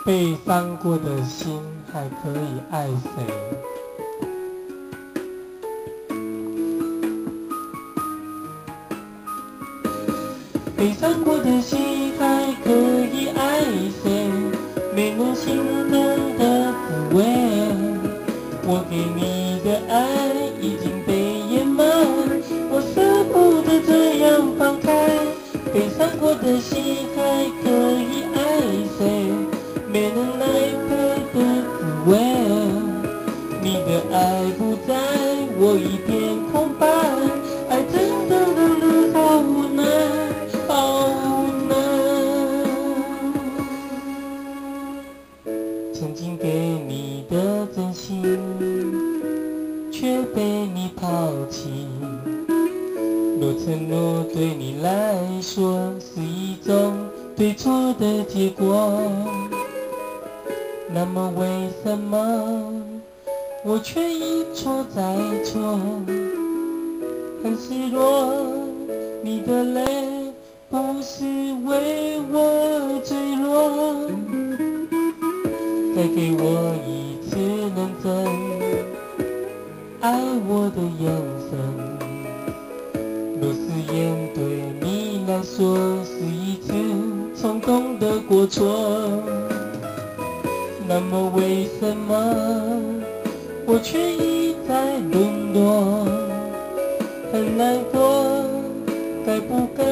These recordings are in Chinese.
被伤过的心还可以爱谁？被伤过的心还可以爱谁？没能心疼的滋味，我给你的爱已经被掩埋，我舍不得这样放开。被伤过的心还可以爱谁？没能来陪的滋味，你的爱不在，我一片空白，爱真的让人好无奈，好无奈。曾经给你的真心，却被你抛弃。若承诺对你来说是一种对错的结果，那么为什么我却一错再错？很失落，你的泪不是为我坠落。再给我一次认真爱我的眼神，若誓言对你来说是一次冲动的过错，那么为什么我却一再沦落？很难过，该不该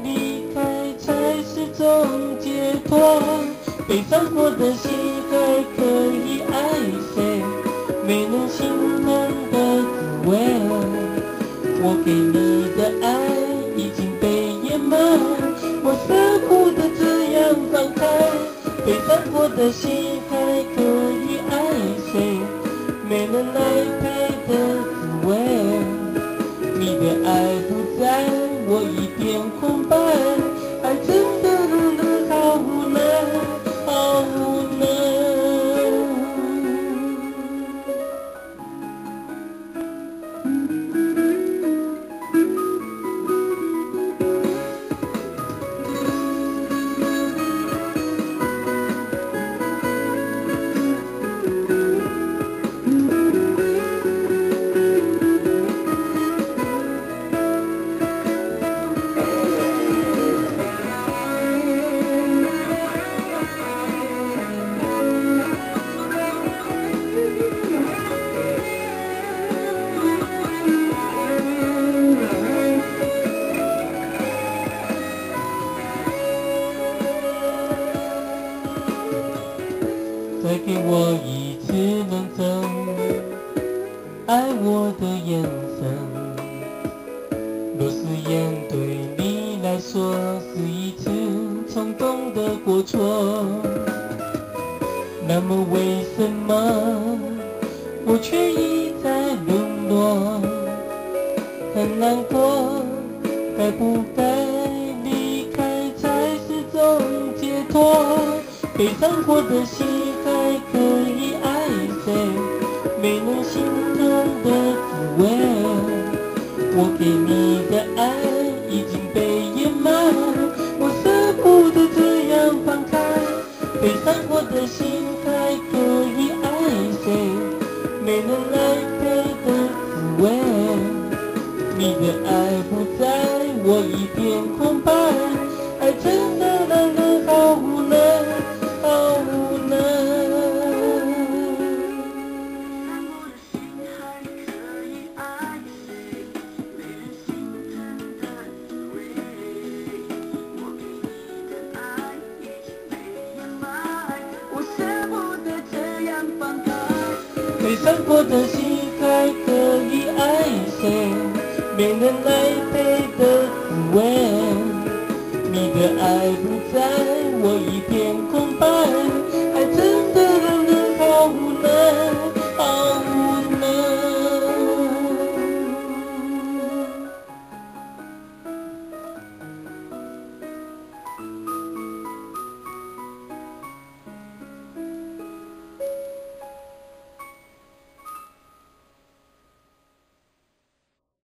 离开才是种解脱？被伤过的心还可以爱谁？没能心疼的滋味，我给你的爱已经被掩埋，我舍不得这样放开。被伤过的心还可以爱谁？没能来陪的滋味，你的爱不在，我一片空白，爱真的让人好无奈，好无奈。再给我一次认真爱我的眼神，若誓言对你来说是一次冲动的过错，那么为什么我却一再沦落？很难过，该不该离开才是种解脱？被伤过的心还可以爱谁？没能心疼的滋味，我给你的爱已经被掩埋，我舍不得这样放开。被伤过的心还可以爱谁？没能来陪的滋味，你的爱不在，我一片空白，爱真的让人好无奈，好无奈。被伤过的心还可以爱谁？没能来陪的